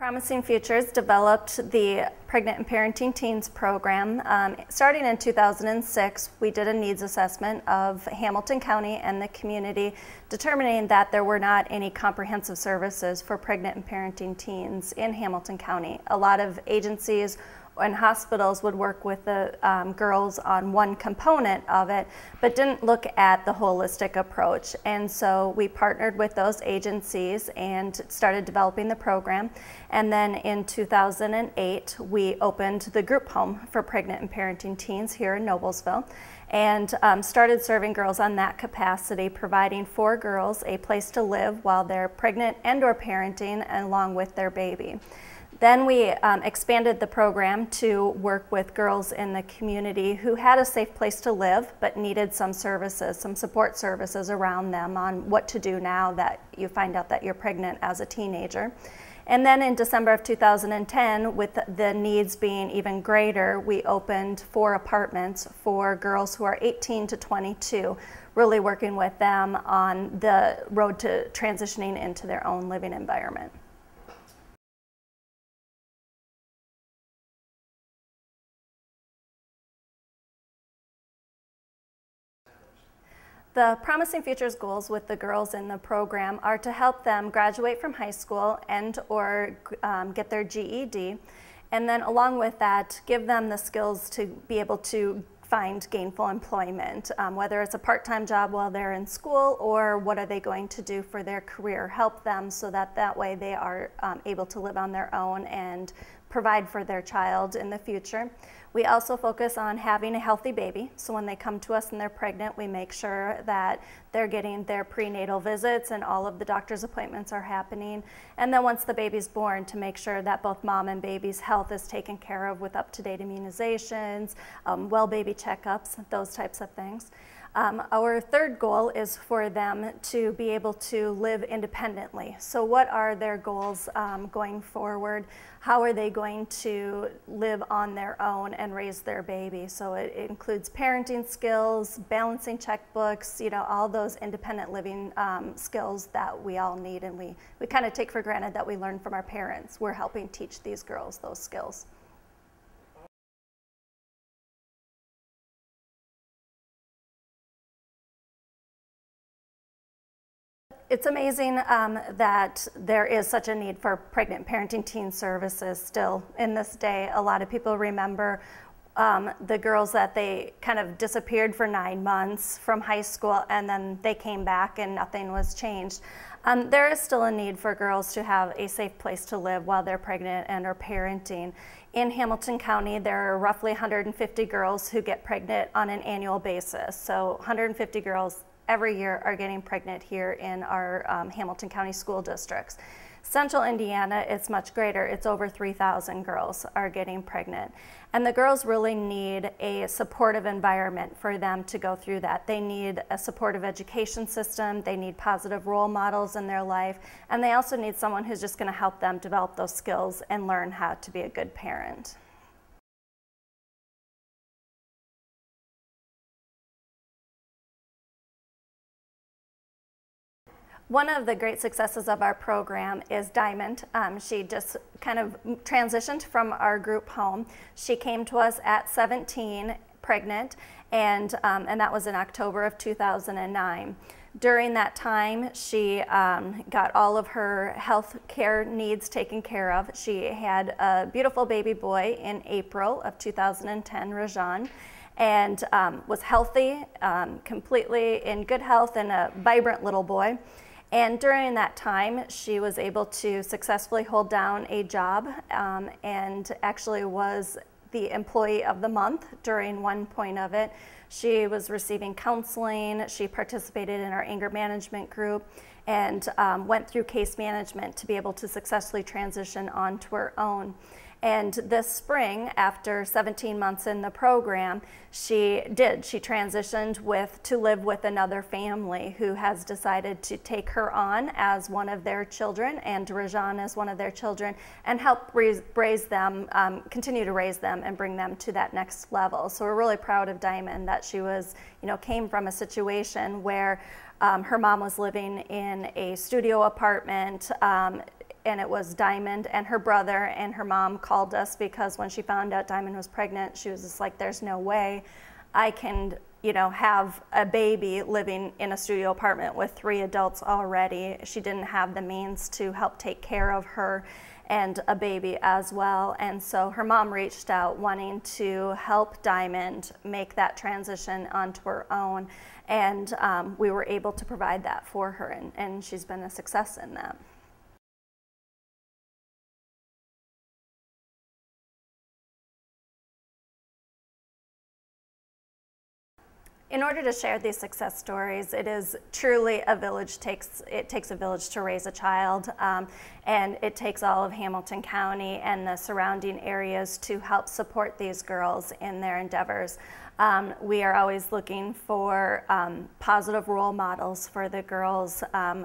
Promising Futures developed the Pregnant and Parenting Teens program. Starting in 2006, we did a needs assessment of Hamilton County and the community, determining that there were not any comprehensive services for pregnant and parenting teens in Hamilton County. A lot of agencies and hospitals would work with the girls on one component of it, but didn't look at the holistic approach. And so we partnered with those agencies and started developing the program. And then in 2008, we opened the group home for pregnant and parenting teens here in Noblesville, and started serving girls on that capacity, providing for girls a place to live while they're pregnant and or parenting along with their baby. Then we expanded the program to work with girls in the community who had a safe place to live but needed some services, some support services around them on what to do now that you find out that you're pregnant as a teenager. And then in December of 2010, with the needs being even greater, we opened 4 apartments for girls who are 18 to 22, really working with them on the road to transitioning into their own living environment. The Promising Futures goals with the girls in the program are to help them graduate from high school and or get their GED, and then along with that, give them the skills to be able to find gainful employment, whether it's a part-time job while they're in school or what are they going to do for their career. Help them so that that way they are able to live on their own and provide for their child in the future. We also focus on having a healthy baby, so when they come to us and they're pregnant, we make sure that they're getting their prenatal visits and all of the doctor's appointments are happening. And then once the baby's born, to make sure that both mom and baby's health is taken care of with up-to-date immunizations, well baby checkups, those types of things. Our third goal is for them to be able to live independently. So what are their goals going forward? How are they going to live on their own and raise their baby? So it includes parenting skills, balancing checkbooks, you know, all those independent living skills that we all need, and we kind of take for granted that we learn from our parents. We're helping teach these girls those skills. It's amazing that there is such a need for pregnant parenting teen services still in this day. A lot of people remember the girls that they kind of disappeared for 9 months from high school and then they came back and nothing was changed. There is still a need for girls to have a safe place to live while they're pregnant and are parenting. In Hamilton County, there are roughly 150 girls who get pregnant on an annual basis. So 150 girls every year are getting pregnant here in our Hamilton County school districts. Central Indiana, it's much greater. It's over 3,000 girls are getting pregnant. And the girls really need a supportive environment for them to go through that. They need a supportive education system, they need positive role models in their life, and they also need someone who's just going to help them develop those skills and learn how to be a good parent. One of the great successes of our program is Diamond. She just kind of transitioned from our group home. She came to us at 17, pregnant, and that was in October of 2009. During that time, she got all of her health care needs taken care of. She had a beautiful baby boy in April of 2010, Rajan, and was healthy, completely in good health, and a vibrant little boy. And during that time, she was able to successfully hold down a job and actually was the employee of the month during one point of it. She was receiving counseling, she participated in our anger management group, and went through case management to be able to successfully transition onto her own. And this spring, after 17 months in the program, she transitioned to live with another family who has decided to take her on as one of their children, and Rajan as one of their children, and help raise them, continue to raise them and bring them to that next level. So we're really proud of Diamond that she was, came from a situation where her mom was living in a studio apartment, and it was Diamond and her brother, and her mom called us because when she found out Diamond was pregnant, she was just like, there's no way I can, you know, have a baby living in a studio apartment with 3 adults already. She didn't have the means to help take care of her and a baby as well. And so her mom reached out wanting to help Diamond make that transition onto her own. And we were able to provide that for her, and she's been a success in that. In order to share these success stories, it is truly it takes a village to raise a child, and it takes all of Hamilton County and the surrounding areas to help support these girls in their endeavors. We are always looking for positive role models for the girls.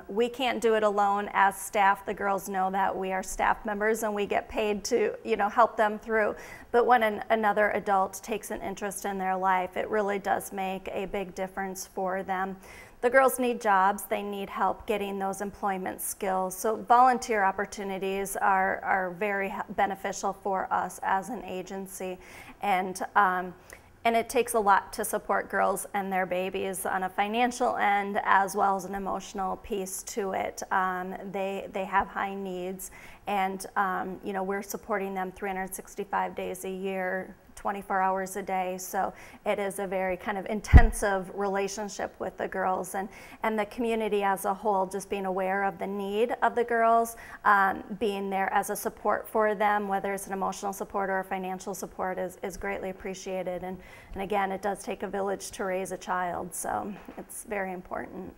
We can't do it alone as staff. The girls know that we are staff members and we get paid to, you know, help them through. But when another adult takes an interest in their life, it really does make a big difference for them. The girls need jobs. They need help getting those employment skills. So volunteer opportunities are very beneficial for us as an agency. And it takes a lot to support girls and their babies on a financial end as well as an emotional piece to it. They have high needs, and you know, we're supporting them 365 days a year, 24 hours a day. So it is a very kind of intensive relationship with the girls, and the community as a whole just being aware of the need of the girls, being there as a support for them, whether it's an emotional support or a financial support, is greatly appreciated. And again, it does take a village to raise a child, so it's very important.